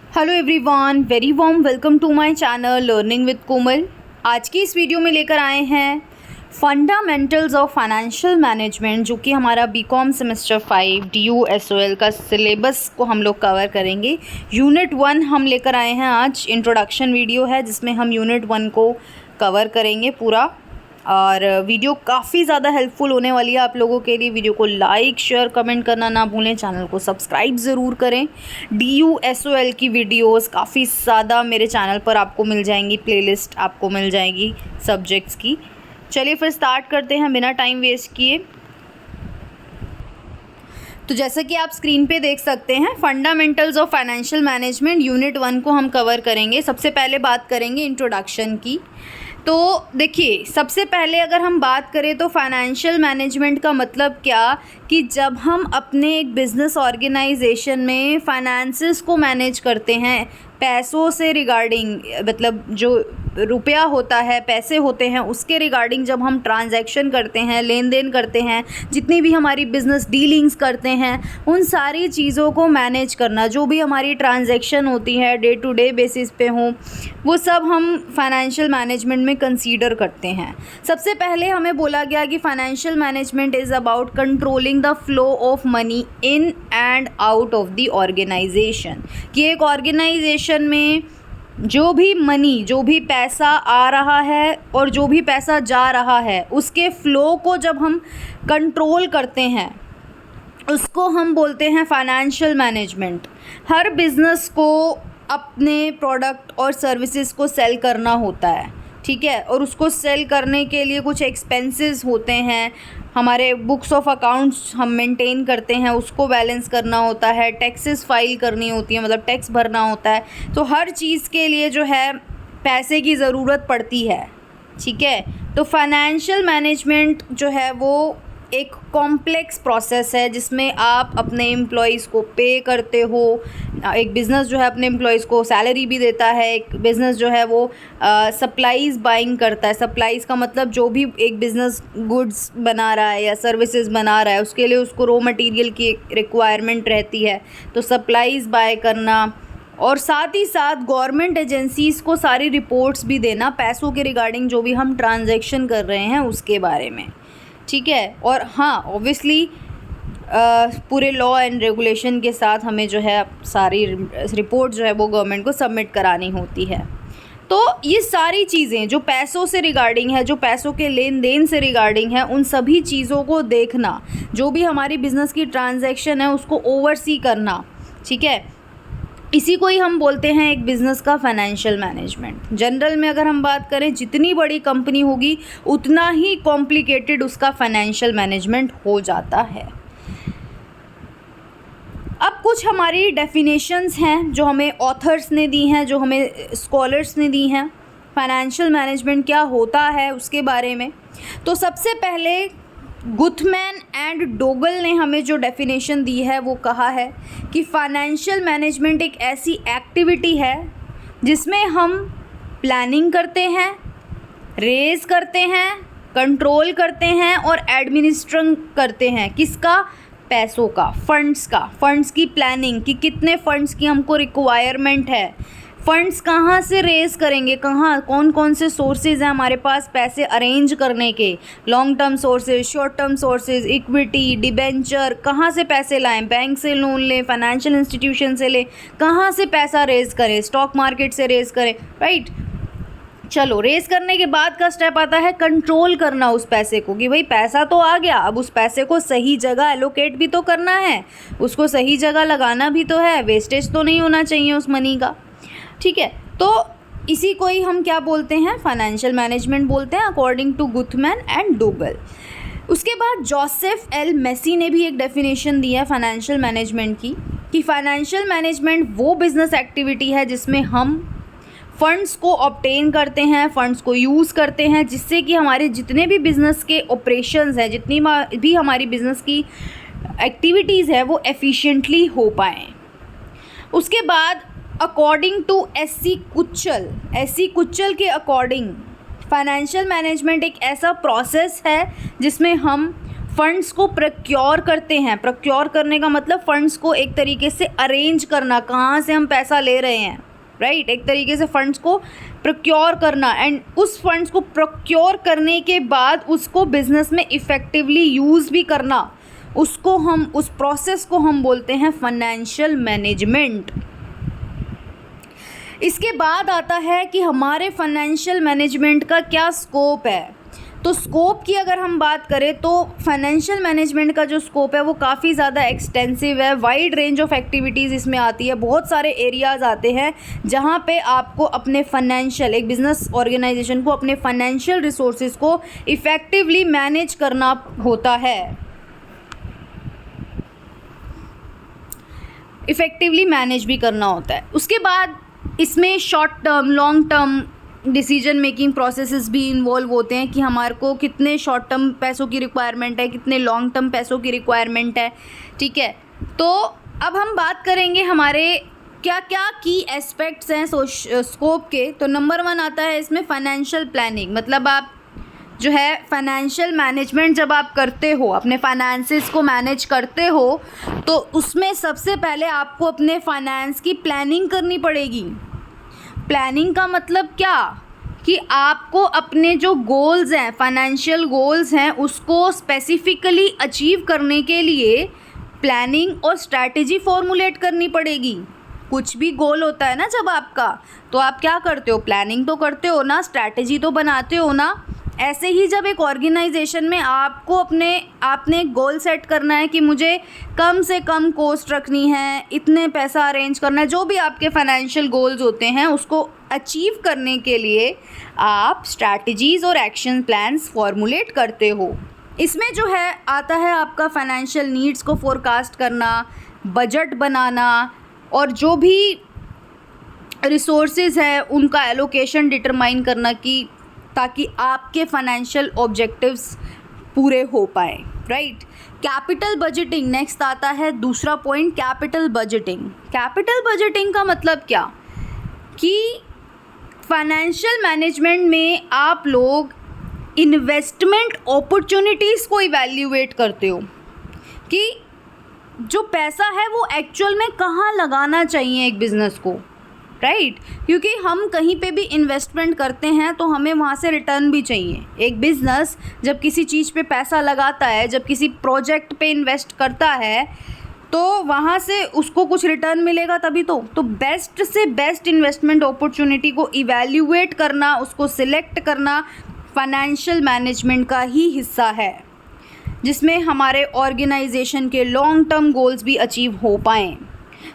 Hello everyone, very warm welcome to my channel learning with Komal. आज की इस video में लेकर आए हैं फंडामेंटल्स ऑफ फाइनेंशियल मैनेजमेंट, जो कि हमारा बीकॉम सेमेस्टर 5 DU/SOL का सिलेबस को हम लोग कवर करेंगे। यूनिट 1 हम लेकर आए हैं आज। इंट्रोडक्शन वीडियो है जिसमें हम यूनिट 1 को कवर करेंगे पूरा, और वीडियो काफ़ी ज़्यादा हेल्पफुल होने वाली है आप लोगों के लिए। वीडियो को लाइक शेयर कमेंट करना ना भूलें, चैनल को सब्सक्राइब ज़रूर करें। DU/SOL की वीडियोस काफ़ी ज़्यादा मेरे चैनल पर आपको मिल जाएंगी, प्लेलिस्ट आपको मिल जाएगी सब्जेक्ट्स की। चलिए फिर स्टार्ट करते हैं बिना टाइम वेस्ट किए। तो जैसा कि आप स्क्रीन पे देख सकते हैं, fundamentals of financial management unit 1 को हम कवर करेंगे। सबसे पहले बात करेंगे इंट्रोडक्शन की। तो देखिए, सबसे पहले अगर हम बात करें तो फाइनेंशियल मैनेजमेंट का मतलब क्या, कि जब हम अपने एक बिज़नेस ऑर्गेनाइजेशन में फाइनेंसेस को मैनेज करते हैं, पैसों से रिगार्डिंग, मतलब जो रुपया होता है, पैसे होते हैं, उसके रिगार्डिंग जब हम ट्रांजैक्शन करते हैं, लेन देन करते हैं, जितनी भी हमारी बिज़नेस डीलिंग्स करते हैं, उन सारी चीज़ों को मैनेज करना, जो भी हमारी ट्रांजैक्शन होती है डे टू डे बेसिस पे हो, वो सब हम फाइनेंशियल मैनेजमेंट में कंसीडर करते हैं। सबसे पहले हमें बोला गया कि financial management is about controlling the flow of money in and out of the organisation, कि एक ऑर्गेनाइजेशन में जो भी मनी, जो भी पैसा आ रहा है और जो भी पैसा जा रहा है, उसके फ़्लो को जब हम कंट्रोल करते हैं, उसको हम बोलते हैं फाइनेंशियल मैनेजमेंट। हर बिज़नेस को अपने प्रोडक्ट और सर्विसेज को सेल करना होता है, ठीक है, और उसको सेल करने के लिए कुछ एक्सपेंसेस होते हैं, हमारे बुक्स ऑफ अकाउंट्स हम मेंटेन करते हैं, उसको बैलेंस करना होता है, टैक्सेस फाइल करनी होती है, मतलब टैक्स भरना होता है। तो हर चीज़ के लिए जो है पैसे की ज़रूरत पड़ती है, ठीक है। तो फाइनेंशियल मैनेजमेंट जो है वो एक कॉम्प्लेक्स प्रोसेस है जिसमें आप अपने एम्प्लॉयज़ को पे करते हो। एक बिज़नेस जो है अपने एम्प्लॉयज़ को सैलरी भी देता है। एक बिज़नेस जो है वो सप्लाईज़ बाइंग करता है। सप्लाईज़ का मतलब जो भी एक बिज़नेस गुड्स बना रहा है या सर्विसेज बना रहा है, उसके लिए उसको रॉ मटेरियल की रिक्वायरमेंट रहती है, तो सप्लाईज़ बाय करना, और साथ ही साथ गवर्नमेंट एजेंसीज़ को सारी रिपोर्ट्स भी देना पैसों के रिगार्डिंग, जो भी हम ट्रांजैक्शन कर रहे हैं उसके बारे में, ठीक है। और हाँ, ऑब्वियसली पूरे लॉ एंड रेगुलेशन के साथ हमें जो है सारी रिपोर्ट जो है वो गवर्नमेंट को सबमिट करानी होती है। तो ये सारी चीज़ें जो पैसों से रिगार्डिंग है, जो पैसों के लेन देन से रिगार्डिंग है, उन सभी चीज़ों को देखना, जो भी हमारी बिज़नेस की ट्रांजैक्शन है उसको ओवरसी करना, ठीक है, इसी को ही हम बोलते हैं एक बिज़नेस का फाइनेंशियल मैनेजमेंट। जनरल में अगर हम बात करें, जितनी बड़ी कंपनी होगी उतना ही कॉम्प्लिकेटेड उसका फाइनेंशियल मैनेजमेंट हो जाता है। अब कुछ हमारी डेफिनेशंस हैं जो हमें ऑथर्स ने दी हैं, जो हमें स्कॉलर्स ने दी हैं, फाइनेंशियल मैनेजमेंट क्या होता है उसके बारे में। तो सबसे पहले गुथमैन एंड डोगल ने हमें जो डेफिनेशन दी है वो कहा है कि फाइनेंशियल मैनेजमेंट एक ऐसी एक्टिविटी है जिसमें हम प्लानिंग करते हैं, रेज करते हैं, कंट्रोल करते हैं और एडमिनिस्ट्रेट करते हैं। किसका? पैसों का, फंड्स की प्लानिंग, कि कितने फंड्स की हमको रिक्वायरमेंट है, फंड्स कहाँ से रेज़ करेंगे, कौन कौन से सोर्सेज हैं हमारे पास पैसे अरेंज करने के, long term sources, short term sources, equity, debenture, कहाँ से पैसे लाएं, बैंक से लोन लें, फाइनेंशियल इंस्टीट्यूशन से लें, कहाँ से पैसा रेज़ करें, स्टॉक मार्केट से रेज़ करें, राइट। चलो, रेस करने के बाद का स्टेप आता है कंट्रोल करना उस पैसे को, कि भाई पैसा तो आ गया, अब उस पैसे को सही जगह एलोकेट भी तो करना है, उसको सही जगह लगाना भी तो है, वेस्टेज तो नहीं होना चाहिए उस मनी का, ठीक है। तो इसी को ही हम क्या बोलते हैं? फाइनेंशियल मैनेजमेंट बोलते हैं, अकॉर्डिंग टू गुथमैन एंड डोगल। उसके बाद जोसेफ एल मेसी ने भी एक डेफिनेशन दी है फाइनेंशियल मैनेजमेंट की, कि फाइनेंशियल मैनेजमेंट वो बिज़नेस एक्टिविटी है जिसमें हम फ़ंड्स को ऑब्टेन करते हैं, फ़ंड्स को यूज़ करते हैं, जिससे कि हमारे जितने भी बिज़नेस के ऑपरेशंस हैं, जितनी भी हमारी बिज़नेस की एक्टिविटीज़ है, वो एफिशिएंटली हो पाएँ। उसके बाद अकॉर्डिंग टू एस.सी. कुच्चल के अकॉर्डिंग फाइनेंशियल मैनेजमेंट एक ऐसा प्रोसेस है जिसमें हम फंड्स को प्रोक्योर करते हैं। प्रोक्योर करने का मतलब फंड्स को एक तरीके से अरेंज करना, कहाँ से हम पैसा ले रहे हैं, राइट, एक तरीके से फंड्स को प्रोक्योर करना, एंड उस फंड्स को प्रोक्योर करने के बाद उसको बिजनेस में इफ़ेक्टिवली यूज़ भी करना, उसको हम, उस प्रोसेस को हम बोलते हैं फाइनेंशियल मैनेजमेंट। इसके बाद आता है कि हमारे फाइनेंशियल मैनेजमेंट का क्या स्कोप है। तो स्कोप की अगर हम बात करें तो फाइनेंशियल मैनेजमेंट का जो स्कोप है वो काफ़ी ज़्यादा एक्सटेंसिव है। वाइड रेंज ऑफ एक्टिविटीज़ इसमें आती है, बहुत सारे एरियाज़ आते हैं जहाँ पे आपको अपने फाइनेंशियल, एक बिज़नेस ऑर्गेनाइजेशन को अपने फाइनेंशियल रिसोर्सेज को इफ़ेक्टिवली मैनेज करना होता है, इफ़ेक्टिवली मैनेज भी करना होता है। उसके बाद इसमें short term, long term decision making processes भी इन्वॉल्व होते हैं कि हमारे को कितने शॉर्ट टर्म पैसों की रिक्वायरमेंट है, कितने लॉन्ग टर्म पैसों की रिक्वायरमेंट है, ठीक है। तो अब हम बात करेंगे हमारे क्या क्या की एस्पेक्ट्स हैं स्कोप के। तो नंबर 1 आता है इसमें फाइनेंशियल प्लानिंग। मतलब आप जो है फाइनेंशियल मैनेजमेंट जब आप करते हो, अपने फाइनेंसेस को मैनेज करते हो, तो उसमें सबसे पहले आपको अपने फाइनेंस की प्लानिंग करनी पड़ेगी। प्लानिंग का मतलब क्या, कि आपको अपने जो गोल्स हैं, फाइनेंशियल गोल्स हैं, उसको स्पेसिफिकली अचीव करने के लिए प्लानिंग और स्ट्रैटेजी फॉर्मुलेट करनी पड़ेगी। कुछ भी गोल होता है ना जब आपका, तो आप क्या करते हो, प्लानिंग तो करते हो ना, स्ट्रैटेजी तो बनाते हो ना। ऐसे ही जब एक ऑर्गेनाइजेशन में आपको आपने गोल सेट करना है कि मुझे कम से कम कॉस्ट रखनी है, इतने पैसा अरेंज करना है, जो भी आपके फाइनेंशियल गोल्स होते हैं उसको अचीव करने के लिए आप स्ट्रैटेजीज़ और एक्शन प्लान्स फॉर्मुलेट करते हो। इसमें जो है आता है आपका फाइनेंशियल नीड्स को फोरकास्ट करना, बजट बनाना, और जो भी रिसोर्सेज है उनका एलोकेशन डिटरमाइन करना, कि ताकि आपके फाइनेंशियल ऑब्जेक्टिव्स पूरे हो पाए, राइट। कैपिटल बजटिंग नेक्स्ट आता है, दूसरा point, capital budgeting. Capital budgeting का मतलब क्या, कि फाइनेंशियल मैनेजमेंट में आप लोग इन्वेस्टमेंट अपॉर्चुनिटीज़ को इवैल्यूएट करते हो कि जो पैसा है वो एक्चुअल में कहाँ लगाना चाहिए एक बिज़नेस को, राइट। क्योंकि हम कहीं पे भी इन्वेस्टमेंट करते हैं तो हमें वहाँ से रिटर्न भी चाहिए। एक बिज़नेस जब किसी चीज़ पे पैसा लगाता है, जब किसी प्रोजेक्ट पे इन्वेस्ट करता है, तो वहाँ से उसको कुछ रिटर्न मिलेगा तभी तो बेस्ट से बेस्ट इन्वेस्टमेंट अपॉर्चुनिटी को इवैल्यूएट करना, उसको सिलेक्ट करना फाइनेंशियल मैनेजमेंट का ही हिस्सा है, जिसमें हमारे ऑर्गेनाइजेशन के लॉन्ग टर्म गोल्स भी अचीव हो पाएँ।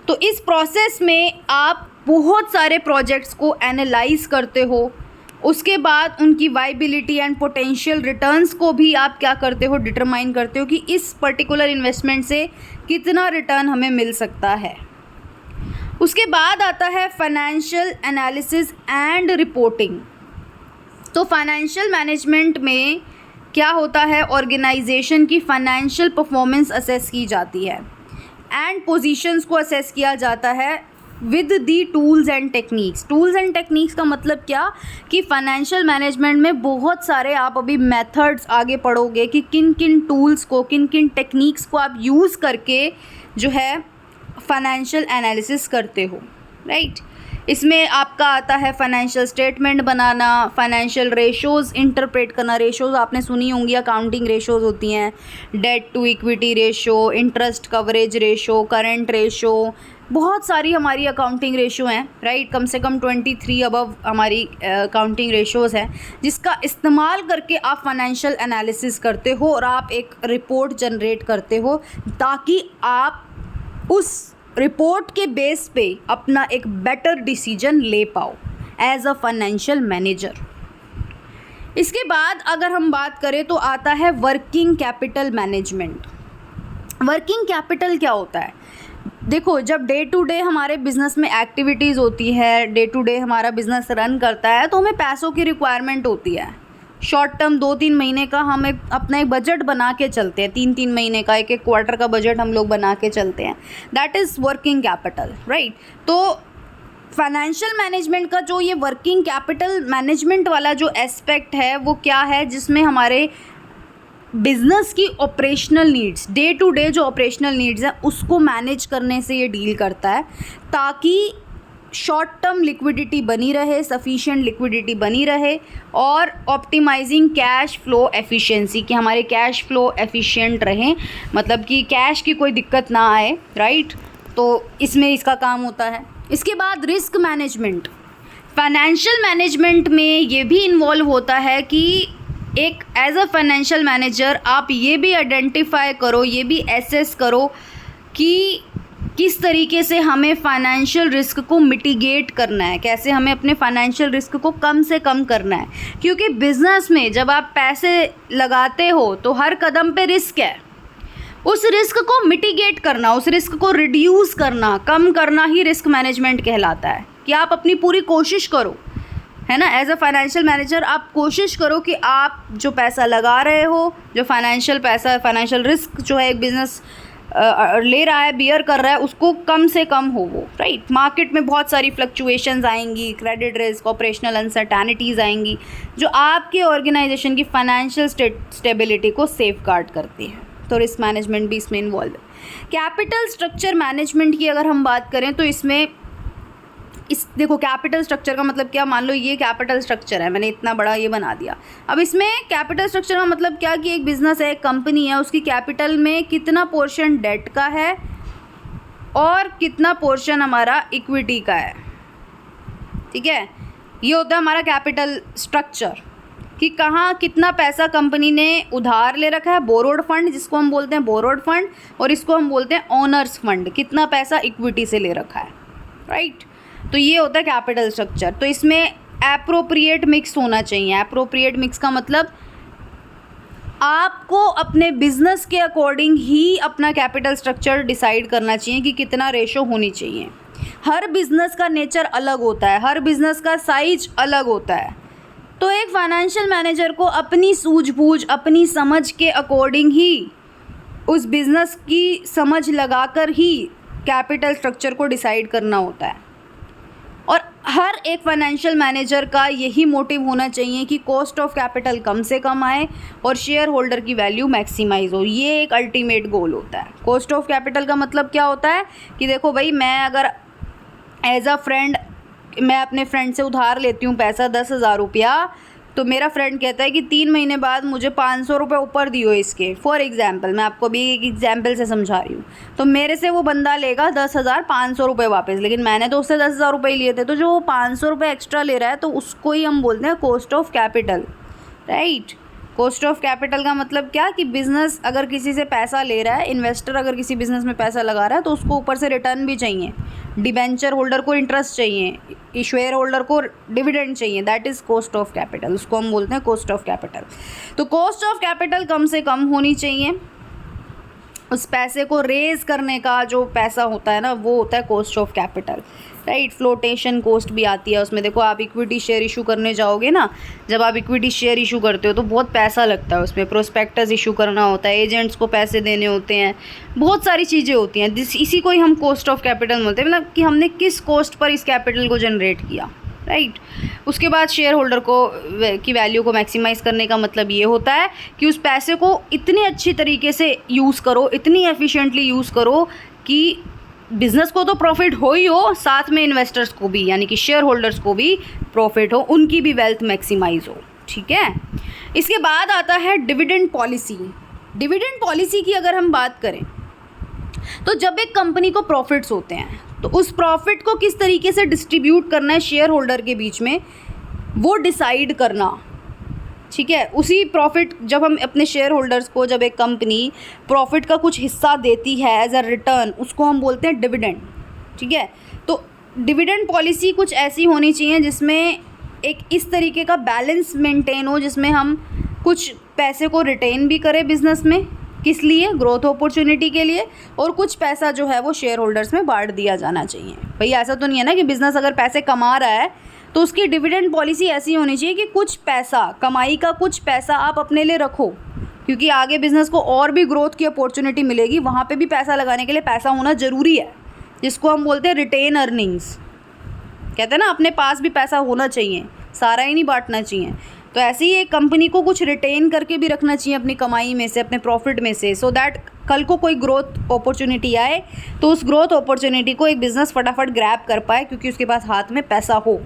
तो इस प्रोसेस में आप बहुत सारे प्रोजेक्ट्स को एनालाइज करते हो, उसके बाद उनकी वाइबिलिटी एंड पोटेंशियल रिटर्न्स को भी आप क्या करते हो, डिटरमाइन करते हो कि इस पर्टिकुलर इन्वेस्टमेंट से कितना रिटर्न हमें मिल सकता है। उसके बाद आता है फाइनेंशियल एनालिसिस एंड रिपोर्टिंग। तो फाइनेंशियल मैनेजमेंट में क्या होता है, ऑर्गेनाइजेशन की फाइनेंशियल परफॉर्मेंस असेस की जाती है एंड पोजीशंस को असेस किया जाता है with the tools and techniques. Tools and techniques का मतलब क्या, कि फाइनेंशियल मैनेजमेंट में बहुत सारे आप अभी मेथड्स आगे पढ़ोगे कि किन किन टूल्स को, किन किन टेक्निक्स को आप यूज़ करके जो है फाइनेंशियल एनालिसिस करते हो, राइट। इसमें आपका आता है फाइनेंशियल स्टेटमेंट बनाना, फाइनेंशियल रेशोज़ इंटरप्रेट करना। रेशोज़ आपने सुनी होंगी, अकाउंटिंग रेशोज़ होती हैं, debt to equity ratio, interest coverage ratio, current ratio, बहुत सारी हमारी अकाउंटिंग रेशो हैं, राइट। कम से कम 23 अबव हमारी अकाउंटिंग रेशोज़ हैं, जिसका इस्तेमाल करके आप फाइनेंशियल एनालिसिस करते हो और आप एक रिपोर्ट जनरेट करते हो, ताकि आप उस रिपोर्ट के बेस पे अपना एक बेटर डिसीजन ले पाओ एज अ फाइनेंशियल मैनेजर। इसके बाद अगर हम बात करें तो आता है working capital management. Working capital क्या होता है, देखो जब डे टू डे हमारे बिज़नेस में एक्टिविटीज़ होती है, डे टू डे हमारा बिज़नेस रन करता है, तो हमें पैसों की रिक्वायरमेंट होती है। शॉर्ट टर्म 2-3 महीने का हम अपना एक बजट बना के चलते हैं, 3-3 महीने का, एक क्वार्टर का बजट हम लोग बना के चलते हैं, that is working capital, right. तो फाइनेंशियल मैनेजमेंट का जो ये वर्किंग कैपिटल मैनेजमेंट वाला जो एस्पेक्ट है वो क्या है, जिसमें हमारे बिजनेस की operational needs, day to day जो ऑपरेशनल नीड्स हैं उसको मैनेज करने से ये डील करता है, ताकि शॉर्ट टर्म लिक्विडिटी बनी रहे, सफिशिएंट लिक्विडिटी बनी रहे, और ऑप्टिमाइजिंग कैश फ्लो एफिशिएंसी, कि हमारे कैश फ्लो एफिशिएंट रहें, मतलब कि कैश की कोई दिक्कत ना आए, राइट। तो इसमें इसका काम होता है। इसके बाद रिस्क मैनेजमेंट, फाइनेंशियल मैनेजमेंट में ये भी इन्वॉल्व होता है कि एक एज अ फाइनेंशियल मैनेजर आप ये भी आइडेंटिफाई करो, ये भी एसेस करो कि किस तरीके से हमें फाइनेंशियल रिस्क को मिटिगेट करना है, कैसे हमें अपने फाइनेंशियल रिस्क को कम से कम करना है। क्योंकि बिजनेस में जब आप पैसे लगाते हो तो हर कदम पे रिस्क है, उस रिस्क को मिटिगेट करना, उस रिस्क को रिड्यूस करना, कम करना ही रिस्क मैनेजमेंट कहलाता है। कि आप अपनी पूरी कोशिश करो, है ना, एज अ फाइनेंशियल मैनेजर आप कोशिश करो कि आप जो पैसा लगा रहे हो, जो फाइनेंशियल रिस्क जो है एक बिज़नेस ले रहा है, बियर कर रहा है, उसको कम से कम हो वो, राइट। मार्केट में बहुत सारी फ्लक्चुएशंस आएंगी, क्रेडिट रिस्क, ऑपरेशनल अनसर्टेनिटीज़ आएंगी, जो आपके ऑर्गेनाइजेशन की फाइनेंशियल स्टेबिलिटी को सेफगार्ड करती है। तो रिस्क मैनेजमेंट भी इसमें इन्वॉल्व है। कैपिटल स्ट्रक्चर मैनेजमेंट की अगर हम बात करें तो इसमें देखो कैपिटल स्ट्रक्चर का मतलब क्या, मान लो ये कैपिटल स्ट्रक्चर है, मैंने इतना बड़ा ये बना दिया। अब इसमें कैपिटल स्ट्रक्चर का मतलब क्या कि एक बिज़नेस है, एक कंपनी है, उसकी कैपिटल में कितना पोर्शन डेट का है और कितना पोर्शन हमारा इक्विटी का है, ठीक है। ये होता है हमारा कैपिटल स्ट्रक्चर, कि कहाँ कितना पैसा कंपनी ने उधार ले रखा है, बोरोड फंड जिसको हम बोलते हैं बोरोड फंड, और इसको हम बोलते हैं ओनर्स फंड, कितना पैसा इक्विटी से ले रखा है, राइट। तो ये होता है कैपिटल स्ट्रक्चर। तो इसमें एप्रोप्रिएट मिक्स होना चाहिए। एप्रोप्रिएट मिक्स का मतलब आपको अपने बिजनेस के अकॉर्डिंग ही अपना कैपिटल स्ट्रक्चर डिसाइड करना चाहिए कि कितना रेशो होनी चाहिए। हर बिजनेस का नेचर अलग होता है, हर बिजनेस का साइज अलग होता है। तो एक फाइनेंशियल मैनेजर को अपनी सूझबूझ, अपनी समझ के अकॉर्डिंग ही, उस बिज़नेस की समझ लगाकर ही कैपिटल स्ट्रक्चर को डिसाइड करना होता है। और हर एक फाइनेंशियल मैनेजर का यही मोटिव होना चाहिए कि कॉस्ट ऑफ कैपिटल कम से कम आए और शेयर होल्डर की वैल्यू मैक्सिमाइज हो। ये एक अल्टीमेट गोल होता है। कॉस्ट ऑफ कैपिटल का मतलब क्या होता है कि देखो भाई, मैं अगर एज अ फ्रेंड मैं अपने फ्रेंड से उधार लेती हूँ पैसा 10,000 रुपया, तो मेरा फ्रेंड कहता है कि 3 महीने बाद मुझे 500 रुपये ऊपर दियो इसके, फॉर एग्जाम्पल, मैं आपको भी एक एग्जाम्पल से समझा रही हूँ। तो मेरे से वो बंदा लेगा 10,500 रुपये वापस, लेकिन मैंने तो उससे 10,000 रुपये लिए थे। तो जो वो 500 रुपये एक्स्ट्रा ले रहा है तो उसको ही हम बोलते हैं cost of capital, right. Cost of capital का मतलब क्या कि बिज़नेस अगर किसी से पैसा ले रहा है, इन्वेस्टर अगर किसी बिज़नेस में पैसा लगा रहा है, तो उसको ऊपर से रिटर्न भी चाहिए, डिबेंचर होल्डर को इंटरेस्ट चाहिए, शेयर होल्डर को डिविडेंड चाहिए, that is cost of capital, उसको हम बोलते हैं कॉस्ट ऑफ कैपिटल। तो कॉस्ट ऑफ कैपिटल कम से कम होनी चाहिए। उस पैसे को रेज करने का जो पैसा होता है ना, वो होता है cost of capital, right. Flotation cost भी आती है उसमें। देखो आप इक्विटी शेयर इशू करने जाओगे ना, जब आप इक्विटी शेयर इशू करते हो तो बहुत पैसा लगता है उसमें, प्रोस्पेक्टस इशू करना होता है, एजेंट्स को पैसे देने होते हैं, बहुत सारी चीज़ें होती हैं। इसी को ही हम कॉस्ट ऑफ कैपिटल बोलते हैं, मतलब कि हमने किस कॉस्ट पर इस कैपिटल को जनरेट किया, राइट। उसके बाद शेयर होल्डर को की वैल्यू को मैक्सिमाइज़ करने का मतलब ये होता है कि उस पैसे को इतनी अच्छी तरीके से यूज़ करो, इतनी एफिशिएंटली यूज़ करो कि बिज़नेस को तो प्रॉफिट हो ही हो, साथ में इन्वेस्टर्स को भी, यानी कि शेयर होल्डर्स को भी प्रॉफिट हो, उनकी भी वेल्थ मैक्सिमाइज हो, ठीक है। इसके बाद आता है डिविडेंड पॉलिसी। डिविडेंड पॉलिसी की अगर हम बात करें तो जब एक कंपनी को प्रॉफिट्स होते हैं तो उस प्रॉफिट को किस तरीके से डिस्ट्रीब्यूट करना है शेयर होल्डर के बीच में, वो डिसाइड करना, ठीक है। उसी प्रॉफिट जब हम अपने शेयर होल्डर्स को, जब एक कंपनी प्रॉफिट का कुछ हिस्सा देती है एज अ रिटर्न, उसको हम बोलते हैं डिविडेंड, ठीक है। तो डिविडेंड पॉलिसी कुछ ऐसी होनी चाहिए जिसमें एक इस तरीके का बैलेंस मेंटेन हो, जिसमें हम कुछ पैसे को रिटेन भी करें बिजनेस में, किस लिए, ग्रोथ अपॉर्चुनिटी के लिए, और कुछ पैसा जो है वो शेयर होल्डर्स में बांट दिया जाना चाहिए। भाई ऐसा तो नहीं है ना कि बिज़नेस अगर पैसे कमा रहा है तो उसकी डिविडेंड पॉलिसी ऐसी होनी चाहिए कि कुछ पैसा, कमाई का कुछ पैसा आप अपने लिए रखो, क्योंकि आगे बिज़नेस को और भी ग्रोथ की अपॉर्चुनिटी मिलेगी, वहाँ पे भी पैसा लगाने के लिए पैसा होना ज़रूरी है, जिसको हम बोलते हैं रिटेन अर्निंग्स। कहते हैं ना अपने पास भी पैसा होना चाहिए, सारा ही नहीं बांटना चाहिए। तो ऐसे ही एक कंपनी को कुछ रिटेन करके भी रखना चाहिए अपनी कमाई में से, अपने प्रॉफिट में से, सो दैट कल को कोई ग्रोथ अपॉर्चुनिटी आए तो उस ग्रोथ अपॉर्चुनिटी को एक बिज़नेस फटाफट ग्रैब कर पाए, क्योंकि उसके पास हाथ में पैसा हो,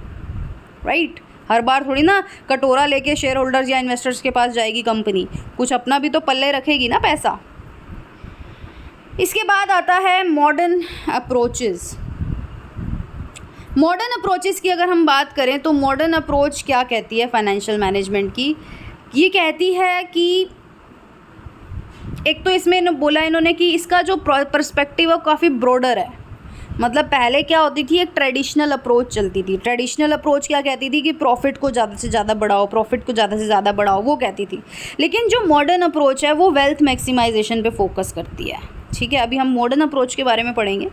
राइट। हर बार थोड़ी ना कटोरा लेके शेयर होल्डर्स या इन्वेस्टर्स के पास जाएगी कंपनी, कुछ अपना भी तो पल्ले रखेगी ना पैसा। इसके बाद आता है मॉडर्न अप्रोचेस। मॉडर्न अप्रोचेस की अगर हम बात करें तो मॉडर्न अप्रोच क्या कहती है फाइनेंशियल मैनेजमेंट की, ये कहती है कि एक तो इसमें बोला इन्होंने कि इसका जो पर्सपेक्टिव है काफ़ी ब्रॉडर है। मतलब पहले क्या होती थी, एक ट्रेडिशनल अप्रोच चलती थी। ट्रेडिशनल अप्रोच क्या कहती थी कि प्रॉफिट को ज़्यादा से ज़्यादा बढ़ाओ, प्रॉफिट को ज़्यादा से ज़्यादा बढ़ाओ, वो कहती थी। लेकिन जो मॉडर्न अप्रोच है वो वेल्थ मैक्सिमाइजेशन पे फोकस करती है, ठीक है। अभी हम मॉडर्न अप्रोच के बारे में पढ़ेंगे।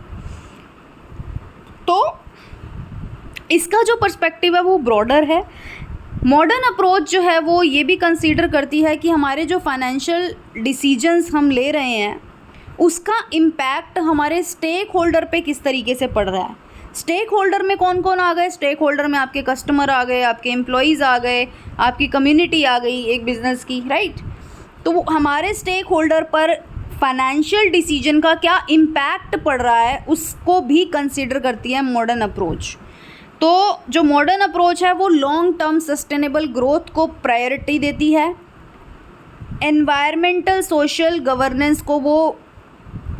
तो इसका जो पर्सपेक्टिव है वो ब्रॉडर है। मॉडर्न अप्रोच जो है वो ये भी कंसीडर करती है कि हमारे जो फाइनेंशियल डिसीजंस हम ले रहे हैं उसका इम्पैक्ट हमारे स्टेक होल्डर पे किस तरीके से पड़ रहा है। स्टेक होल्डर में कौन कौन आ गए? स्टेक होल्डर में आपके कस्टमर आ गए, आपके एम्प्लॉयज़ आ गए, आपकी कम्युनिटी आ गई एक बिज़नेस की, राइट। तो हमारे स्टेक होल्डर पर फाइनेंशियल डिसीजन का क्या इम्पैक्ट पड़ रहा है उसको भी कंसीडर करती है मॉडर्न अप्रोच। तो जो मॉडर्न अप्रोच है वो लॉन्ग टर्म सस्टेनेबल ग्रोथ को प्रायोरिटी देती है। एनवायरमेंटल सोशल गवर्नेंस को वो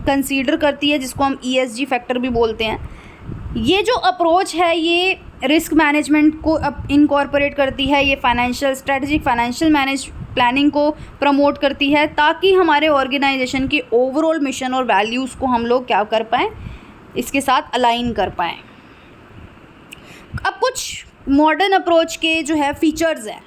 कंसीडर करती है, जिसको हम ESG फैक्टर भी बोलते हैं। ये जो अप्रोच है ये रिस्क मैनेजमेंट को अब इनकॉर्पोरेट करती है, ये financial strategic financial manage planning को प्रमोट करती है, ताकि हमारे ऑर्गेनाइजेशन के ओवरऑल मिशन और वैल्यूज़ को हम लोग क्या कर पाएँ, इसके साथ अलाइन कर पाएँ। अब कुछ मॉडर्न अप्रोच के जो है फीचर्स हैं,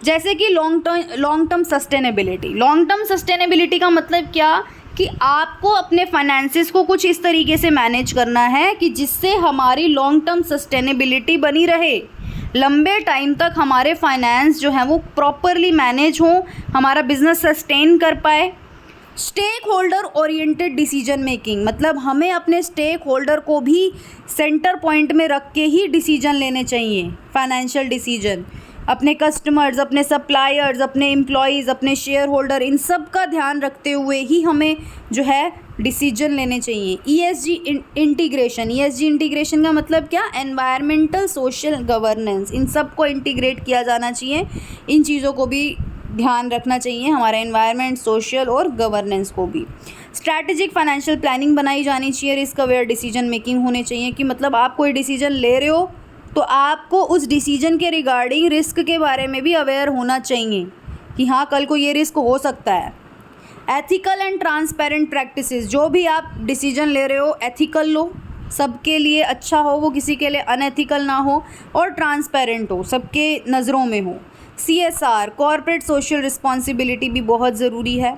जैसे कि long term sustainability. Long term sustainability का मतलब क्या कि आपको अपने फाइनेंसेस को कुछ इस तरीके से मैनेज करना है कि जिससे हमारी लॉन्ग टर्म सस्टेनेबिलिटी बनी रहे, लंबे टाइम तक हमारे फाइनेंस जो हैं वो प्रॉपरली मैनेज हों, हमारा बिजनेस सस्टेन कर पाए। Stakeholder oriented decision making, मतलब हमें अपने स्टेक होल्डर को भी सेंटर पॉइंट में रख के ही डिसीजन लेने चाहिए। फाइनेंशियल डिसीजन अपने कस्टमर्स, अपने सप्लायर्स, अपने एम्प्लॉयज़, अपने शेयर होल्डर, इन सब का ध्यान रखते हुए ही हमें जो है डिसीजन लेने चाहिए। ESG integration. ESG इंटीग्रेशन का मतलब क्या? एनवायरमेंटल सोशल गवर्नेंस, इन सब को इंटीग्रेट किया जाना चाहिए। इन चीज़ों को भी ध्यान रखना चाहिए, हमारे एनवायरनमेंट, सोशल और गवर्नेंस को भी। स्ट्रैटेजिक फाइनेंशियल प्लानिंग बनाई जानी चाहिए। रिस्क अवेयर डिसीजन मेकिंग होने चाहिए कि मतलब आप कोई डिसीजन ले रहे हो तो आपको उस डिसीजन के रिगार्डिंग रिस्क के बारे में भी अवेयर होना चाहिए कि हाँ कल को ये रिस्क हो सकता है। एथिकल एंड ट्रांसपेरेंट प्रैक्टिसेस, जो भी आप डिसीजन ले रहे हो एथिकल लो, सबके लिए अच्छा हो, वो किसी के लिए अनएथिकल ना हो, और ट्रांसपेरेंट हो, सबके नज़रों में हो। CSR कॉर्पोरेट सोशल रिस्पॉन्सिबिलिटी भी बहुत ज़रूरी है।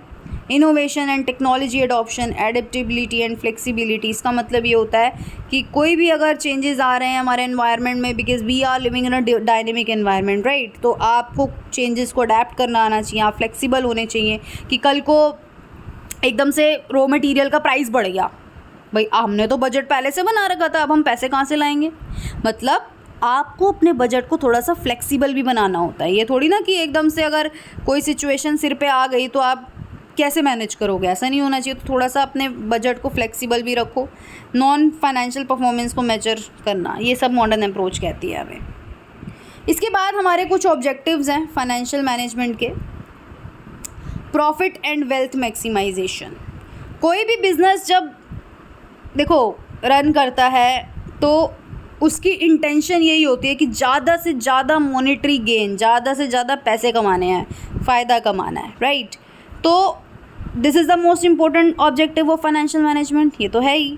Innovation and technology adoption, adaptability and flexibility, इसका मतलब ये होता है कि कोई भी अगर चेंजेस आ रहे हैं हमारे एनवायरनमेंट में, because we are living in a dynamic environment, right, तो आपको चेंजेस को अडेप्ट करना आना चाहिए, आप फ्लेक्सिबल होने चाहिए कि कल को एकदम से रॉ मटेरियल का प्राइस बढ़ गया, भाई हमने तो बजट पहले से बना रखा था, अब हम पैसे कहाँ से लाएंगे। मतलब आपको अपने बजट को थोड़ा सा फ्लेक्सिबल भी बनाना होता है। ये थोड़ी ना कि एकदम से अगर कोई सिचुएशन सिर पे आ गई तो आप कैसे मैनेज करोगे, ऐसा नहीं होना चाहिए। तो थोड़ा सा अपने बजट को फ्लेक्सिबल भी रखो। नॉन फाइनेंशियल परफॉर्मेंस को मेजर करना, ये सब मॉडर्न अप्रोच कहती है हमें। इसके बाद हमारे कुछ ऑब्जेक्टिव्स हैं फाइनेंशियल मैनेजमेंट के। Profit and wealth maximisation. कोई भी बिजनेस जब देखो रन करता है तो उसकी इंटेंशन यही होती है कि ज़्यादा से ज़्यादा मॉनेटरी गेन, ज़्यादा से ज़्यादा पैसे कमाने हैं, फ़ायदा कमाना है, राइट। तो this is the most important objective of financial management, ये तो है ही।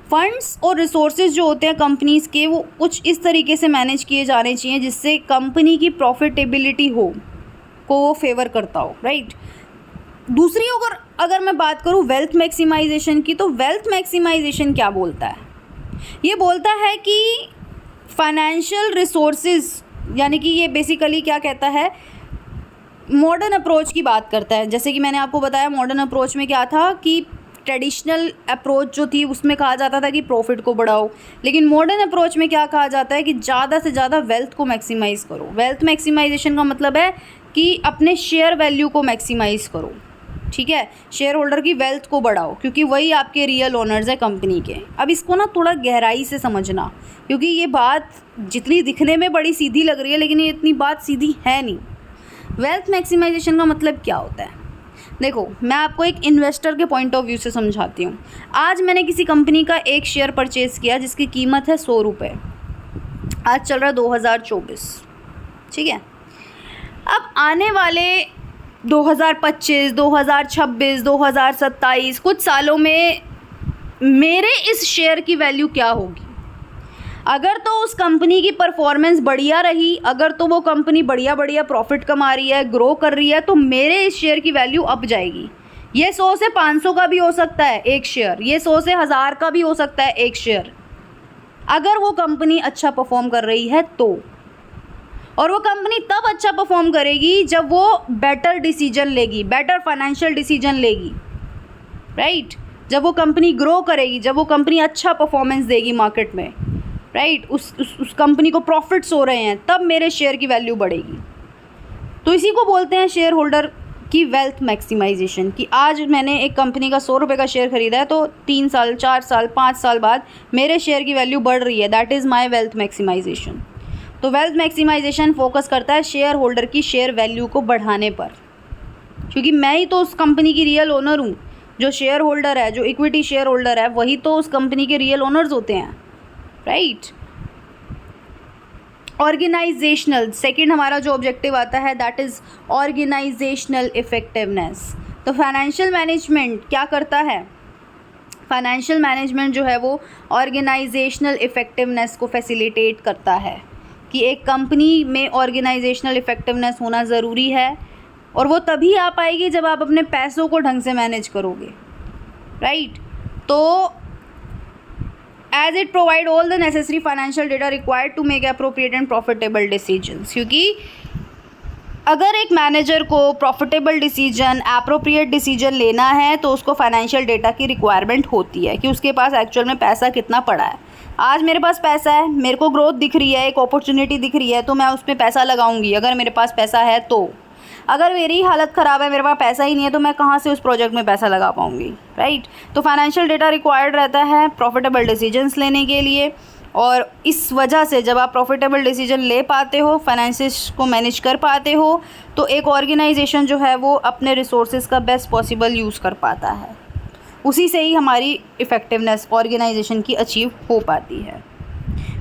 फंड्स और रिसोर्सेज जो होते हैं कंपनीज़ के, वो कुछ इस तरीके से मैनेज किए जाने चाहिए जिससे कंपनी की प्रॉफिटेबिलिटी हो को वो फेवर करता हो, राइट। दूसरी अगर मैं बात करूँ वेल्थ मैक्सिमाइजेशन की, तो वेल्थ मैक्सिमाइजेशन क्या बोलता है? ये बोलता है कि फाइनेंशियल रिसोर्सेज, यानी कि ये बेसिकली क्या कहता है, मॉडर्न अप्रोच की बात करता है। जैसे कि मैंने आपको बताया मॉडर्न अप्रोच में क्या था कि ट्रेडिशनल अप्रोच जो थी उसमें कहा जाता था कि प्रॉफिट को बढ़ाओ, लेकिन मॉडर्न अप्रोच में क्या कहा जाता है कि ज़्यादा से ज़्यादा वेल्थ को मैक्सिमाइज़ करो। वेल्थ मैक्सिमाइजेशन का मतलब है कि अपने शेयर वैल्यू को मैक्सिमाइज़ करो, ठीक है, शेयर होल्डर की वेल्थ को बढ़ाओ, क्योंकि वही आपके रियल ओनर्स है कंपनी के। अब इसको ना थोड़ा गहराई से समझना, क्योंकि ये बात जितनी दिखने में बड़ी सीधी लग रही है लेकिन ये इतनी बात सीधी है नहीं। वेल्थ मैक्सिमाइजेशन का मतलब क्या होता है? देखो, मैं आपको एक इन्वेस्टर के पॉइंट ऑफ व्यू से समझाती हूँ। आज मैंने किसी कंपनी का एक शेयर परचेज़ किया जिसकी कीमत है 100 रुपये। आज चल रहा है 2024, ठीक है। अब आने वाले 2025, 2026, 2027 कुछ सालों में मेरे इस शेयर की वैल्यू क्या होगी? अगर तो उस कंपनी की परफॉर्मेंस बढ़िया रही, अगर तो वो कंपनी बढ़िया बढ़िया प्रॉफिट कमा रही है, ग्रो कर रही है, तो मेरे इस शेयर की वैल्यू अप जाएगी। ये 100 से 500 का भी हो सकता है एक शेयर, ये 100 से 1000 का भी हो सकता है एक शेयर, अगर वो कंपनी अच्छा परफॉर्म कर रही है तो। और वो कंपनी तब अच्छा परफॉर्म करेगी जब वो बेटर डिसीजन लेगी, बेटर फाइनेंशियल डिसीजन लेगी, राइट। जब वो कंपनी ग्रो करेगी, जब वो कंपनी अच्छा परफॉर्मेंस देगी मार्केट में, राइट, उस कंपनी को प्रॉफिट्स हो रहे हैं, तब मेरे शेयर की वैल्यू बढ़ेगी। तो इसी को बोलते हैं शेयर होल्डर की वेल्थ मैक्सिमाइजेशन। कि आज मैंने एक कंपनी का 100 रुपये का शेयर खरीदा है, तो 3 साल, 4 साल, 5 साल बाद मेरे शेयर की वैल्यू बढ़ रही है, that is my wealth maximisation. तो वेल्थ मैक्सिमाइजेशन फोकस करता है शेयर होल्डर की शेयर वैल्यू को बढ़ाने पर, क्योंकि मैं ही तो उस कंपनी की रियल ओनर हूँ। जो शेयर होल्डर है, जो इक्विटी शेयर होल्डर है, वही तो उस कंपनी के रियल ओनर्स होते हैं, राइट। ऑर्गेनाइजेशनल, सेकंड हमारा जो ऑब्जेक्टिव आता है दैट इज़ ऑर्गेनाइजेशनल इफेक्टिवनेस। तो फाइनेंशियल मैनेजमेंट क्या करता है? फाइनेंशियल मैनेजमेंट जो है वो ऑर्गेनाइजेशनल इफेक्टिवनेस को फैसिलिटेट करता है कि एक कंपनी में ऑर्गेनाइजेशनल इफेक्टिवनेस होना ज़रूरी है, और वो तभी आ पाएगी जब आप अपने पैसों को ढंग से मैनेज करोगे, राइट। तो as it provide all the necessary financial data required to make appropriate and profitable decisions. क्योंकि अगर एक मैनेजर को प्रॉफिटेबल डिसीजन, अप्रोप्रिएट डिसीजन लेना है तो उसको फाइनेंशियल डेटा की रिक्वायरमेंट होती है कि उसके पास एक्चुअल में पैसा कितना पड़ा है। आज मेरे पास पैसा है, मेरे को ग्रोथ दिख रही है, एक अपॉर्चुनिटी दिख रही है, तो मैं उस पर पैसा लगाऊंगी अगर मेरे पास पैसा है तो। अगर मेरी हालत ख़राब है, मेरे पास पैसा ही नहीं है, तो मैं कहाँ से उस प्रोजेक्ट में पैसा लगा पाऊंगी, राइट। तो फाइनेंशियल डेटा रिक्वायर्ड रहता है प्रॉफिटेबल डिसीजंस लेने के लिए, और इस वजह से जब आप प्रॉफिटेबल डिसीजन ले पाते हो, फाइनेंसेस को मैनेज कर पाते हो, तो एक ऑर्गेनाइजेशन जो है वो अपने रिसोर्सेज का बेस्ट पॉसिबल यूज़ कर पाता है। उसी से ही हमारी इफ़ेक्टिवनेस ऑर्गेनाइजेशन की अचीव हो पाती है।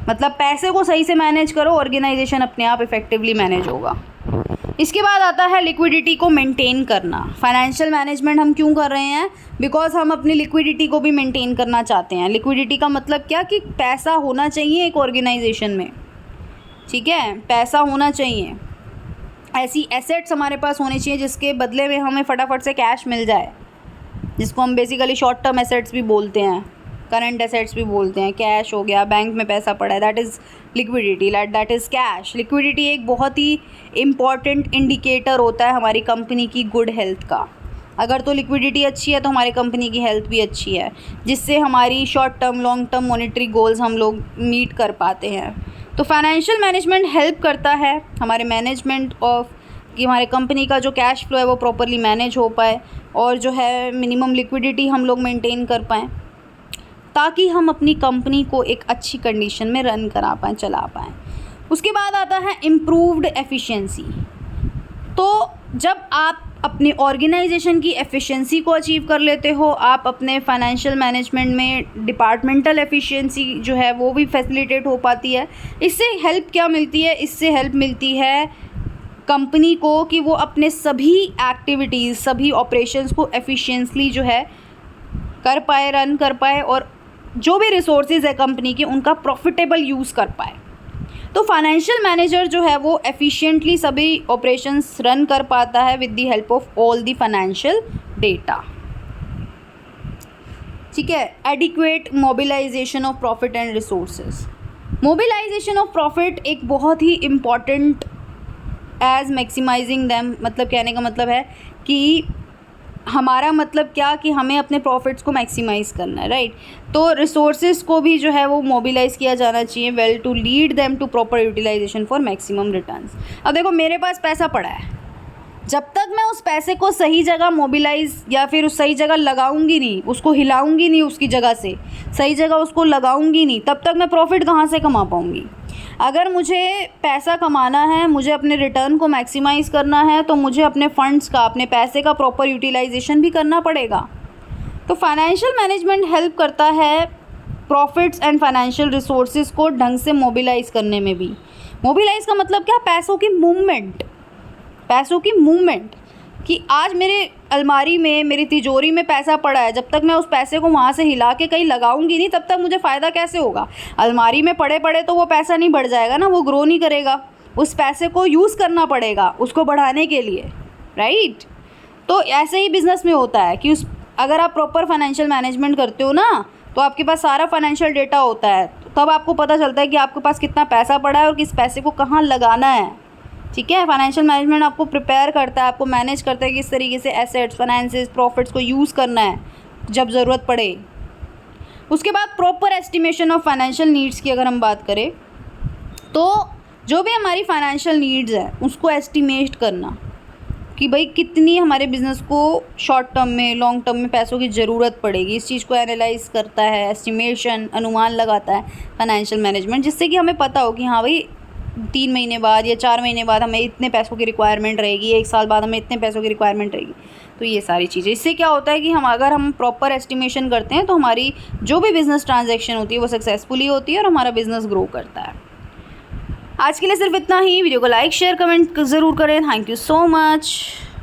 मतलब पैसे को सही से मैनेज करो, ऑर्गेनाइजेशन अपने आप इफ़ेक्टिवली मैनेज होगा। इसके बाद आता है लिक्विडिटी को मेंटेन करना। फाइनेंशियल मैनेजमेंट हम क्यों कर रहे हैं? बिकॉज हम अपनी लिक्विडिटी को भी मेंटेन करना चाहते हैं। लिक्विडिटी का मतलब क्या कि पैसा होना चाहिए एक ऑर्गेनाइजेशन में, ठीक है, पैसा होना चाहिए, ऐसी एसेट्स हमारे पास होनी चाहिए जिसके बदले में हमें फटाफट से कैश मिल जाए, जिसको हम बेसिकली शॉर्ट टर्म एसेट्स भी बोलते हैं, करंट एसेट्स भी बोलते हैं। कैश हो गया, बैंक में पैसा पड़ा है, that is liquidity, that is cash. Liquidity एक बहुत ही इम्पॉर्टेंट इंडिकेटर होता है हमारी कंपनी की गुड हेल्थ का। अगर तो लिक्विडिटी अच्छी है तो हमारी कंपनी की हेल्थ भी अच्छी है, जिससे हमारी short term, long term monetary goals हम लोग मीट कर पाते हैं। तो फाइनेंशियल मैनेजमेंट हेल्प करता है हमारे मैनेजमेंट ऑफ कि हमारे कंपनी का जो कैश फ्लो है वो प्रॉपरली मैनेज हो पाए, और जो है मिनिमम लिक्विडिटी हम लोग मेंटेन कर पाएँ, ताकि हम अपनी कंपनी को एक अच्छी कंडीशन में रन करा पाएँ, चला पाएँ। उसके बाद आता है इम्प्रूव्ड एफिशिएंसी। तो जब आप अपनी ऑर्गेनाइजेशन की एफिशिएंसी को अचीव कर लेते हो, आप अपने फाइनेंशियल मैनेजमेंट में डिपार्टमेंटल एफिशिएंसी जो है वो भी फैसिलिटेट हो पाती है। इससे हेल्प क्या मिलती है? इससे हेल्प मिलती है कंपनी को कि वो अपने सभी एक्टिविटीज़, सभी ऑपरेशंस को एफिशिएंटली जो है कर पाए, रन कर पाए, और जो भी रिसोर्सेज है कंपनी के उनका प्रॉफिटेबल यूज़ कर पाए। तो फाइनेंशियल मैनेजर जो है वो एफिशिएंटली सभी ऑपरेशंस रन कर पाता है with the help of all the financial data, ठीक है। Adequate mobilisation of profit and resources. Mobilisation of profit एक बहुत ही इम्पॉर्टेंट एज मैक्सिमाइजिंग दैम, मतलब कहने का मतलब है कि हमारा मतलब क्या कि हमें अपने प्रॉफिट्स को मैक्सिमाइज़ करना है, राइट। तो रिसोर्सेज को भी जो है वो मोबिलाइज़ किया जाना चाहिए well to lead them to proper utilisation for maximum returns. अब देखो मेरे पास पैसा पड़ा है, जब तक मैं उस पैसे को सही जगह मोबिलाइज़ या फिर उस सही जगह लगाऊंगी नहीं, उसको हिलाऊंगी नहीं उसकी जगह से, सही जगह उसको लगाऊंगी नहीं, तब तक मैं प्रॉफिट कहाँ से कमा पाऊंगी। अगर मुझे पैसा कमाना है, मुझे अपने रिटर्न को मैक्सिमाइज़ करना है, तो मुझे अपने फंड्स का, अपने पैसे का प्रॉपर यूटिलाइजेशन भी करना पड़ेगा। तो फाइनेंशियल मैनेजमेंट हेल्प करता है प्रॉफिट्स एंड फाइनेंशियल रिसोर्सेज को ढंग से मोबिलाइज़ करने में भी। मोबिलाइज़ का मतलब क्या? पैसों की मूवमेंट, पैसों की मूवमेंट, कि आज मेरे अलमारी में, मेरी तिजोरी में पैसा पड़ा है, जब तक मैं उस पैसे को वहाँ से हिला के कहीं लगाऊंगी नहीं, तब तक मुझे फ़ायदा कैसे होगा। अलमारी में पड़े पड़े तो वो पैसा नहीं बढ़ जाएगा ना, वो ग्रो नहीं करेगा। उस पैसे को यूज़ करना पड़ेगा उसको बढ़ाने के लिए, राइट। तो ऐसे ही बिज़नेस में होता है कि अगर आप प्रॉपर फाइनेंशियल मैनेजमेंट करते हो ना, तो आपके पास सारा फाइनेंशियल डेटा होता है, तब आपको पता चलता है कि आपके पास कितना पैसा पड़ा है और किस पैसे को कहाँ लगाना है, ठीक है। फाइनेंशियल मैनेजमेंट आपको प्रिपेयर करता है, आपको मैनेज करता है कि किस तरीके से एसेट्स, फाइनेंसेस, प्रॉफिट्स को यूज़ करना है जब ज़रूरत पड़े। उसके बाद proper estimation of financial needs की अगर हम बात करें, तो जो भी हमारी फाइनेंशियल नीड्स है उसको एस्टिमेट करना कि भाई कितनी हमारे बिज़नेस को शॉर्ट टर्म में, लॉन्ग टर्म में पैसों की ज़रूरत पड़ेगी, इस चीज़ को एनालाइज करता है, एस्टिमेशन, अनुमान लगाता है फाइनेंशियल मैनेजमेंट, जिससे कि हमें पता हो कि हाँ भाई 3 महीने बाद या 4 महीने बाद हमें इतने पैसों की रिक्वायरमेंट रहेगी, 1 साल बाद हमें इतने पैसों की रिक्वायरमेंट रहेगी। तो ये सारी चीज़ें, इससे क्या होता है कि अगर हम प्रॉपर एस्टिमेशन करते हैं तो हमारी जो भी बिज़नेस ट्रांजैक्शन होती है वो सक्सेसफुली होती है और हमारा बिज़नेस ग्रो करता है। आज के लिए सिर्फ इतना ही। वीडियो को लाइक, शेयर, कमेंट ज़रूर करें। Thank you so much.